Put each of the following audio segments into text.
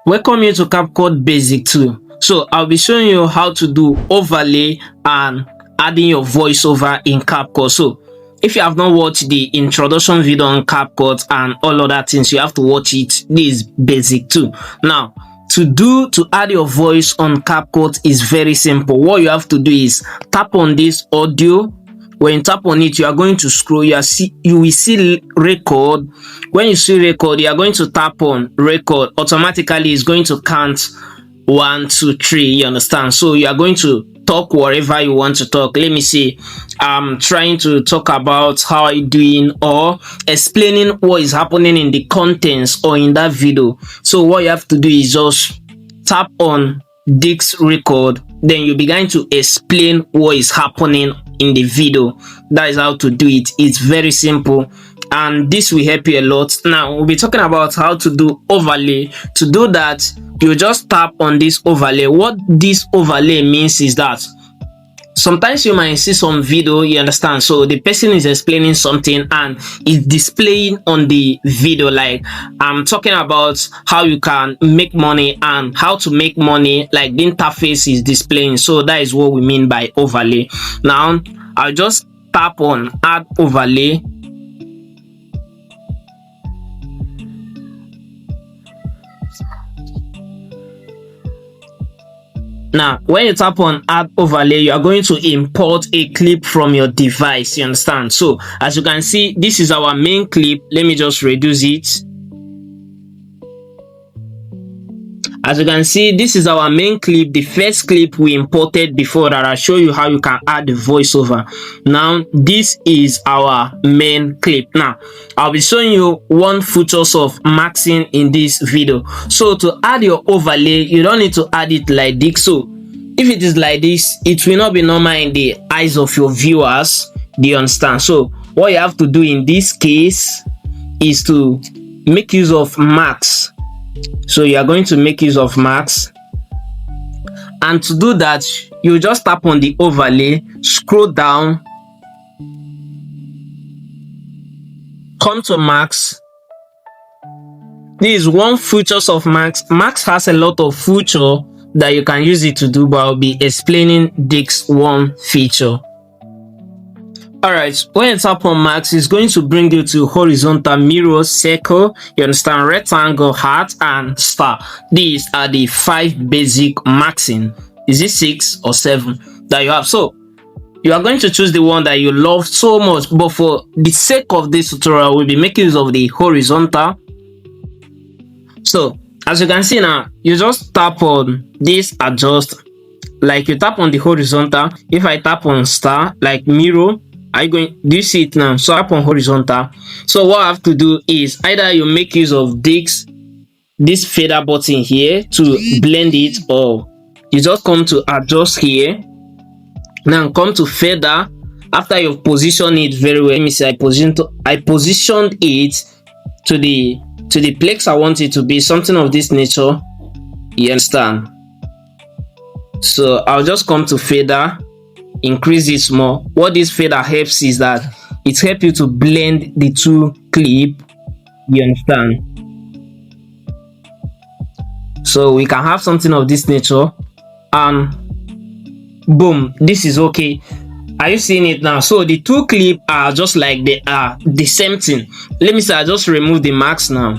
Welcome you to Capcut Basic 2. So I'll be showing you how to do overlay and adding your voiceover in Capcut. So if you have not watched the introduction video on Capcut and all other things, you have to watch it. This is Basic 2. Now, to add your voice on Capcut is very simple. What you have to do is tap on this audio. When you tap on it, you are going to scroll. You will see record. When you see record, you are going to tap on record. Automatically, it's going to count 1, 2, 3. You understand? So you are going to talk whatever you want to talk. Let me see. I'm trying to talk about how I'm doing or explaining what is happening in the contents or in that video. So what you have to do is just tap on this record. Then you begin to explain what is happening in the video. That is how to do it. It's very simple and this will help you a lot. Now we'll be talking about how to do overlay. To do that, you just tap on this overlay. What this overlay means is that sometimes you might see some video, you understand, so the person is explaining something and is displaying on the video, like I'm talking about how you can make money and how to make money, like the interface is displaying. So that is what we mean by overlay. Now I'll just tap on add overlay. Now, when you tap on add overlay, you are going to import a clip from your device, you understand? So, as you can see, this is our main clip. Let me just reduce it. As you can see, this is our main clip, the first clip we imported before that. I'll show you how you can add the voiceover. Now, this is our main clip. Now, I'll be showing you one features of maxing in this video. So to add your overlay, you don't need to add it like this. So if it is like this, it will not be normal in the eyes of your viewers. Do you understand? So what you have to do in this case is to make use of max. So you are going to make use of max, and to do that you just tap on the overlay, scroll down, come to max. This is one features of max. Max has a lot of feature that you can use it to do, but I'll be explaining this one feature. Alright, when you tap on max, it's going to bring you to horizontal, mirror, circle, you understand, rectangle, heart, and star. These are the 5 basic maxing. Is it 6 or 7 that you have? So you are going to choose the one that you love so much, but for the sake of this tutorial, we'll be making use of the horizontal. So as you can see now, you just tap on this adjust, like you tap on the horizontal. If I tap on star, like mirror, do you see it now? So tap on horizontal. So what I have to do is either you make use of this fader button here to blend it, or you just come to adjust here. Now come to fader. After you've positioned it very well, let me see, I positioned it to the place I want it to be, something of this nature. You understand? So I'll just come to fader, increase it more. What this fader helps is that it helps you to blend the two clip. You understand? So we can have something of this nature, and boom, this is okay. Are you seeing it now? So the two clip are just like they are the same thing. Let me say I just remove the max now.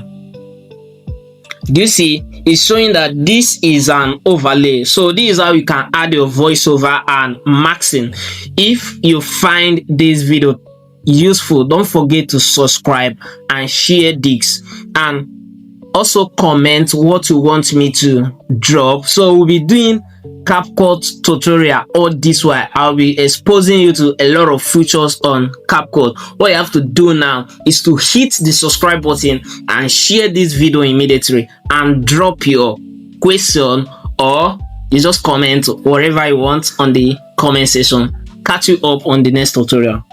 Do you see? It's showing that this is an overlay. So this is how you can add your voiceover and maxing. If you find this video useful, don't forget to subscribe and share this, and also comment what you want me to drop. So we'll be doing Capcut tutorial all this way. I'll be exposing you to a lot of features on Capcut. What you have to do now is to hit the subscribe button and share this video immediately, and drop your question, or you just comment whatever you want on the comment section. Catch you up on the next tutorial.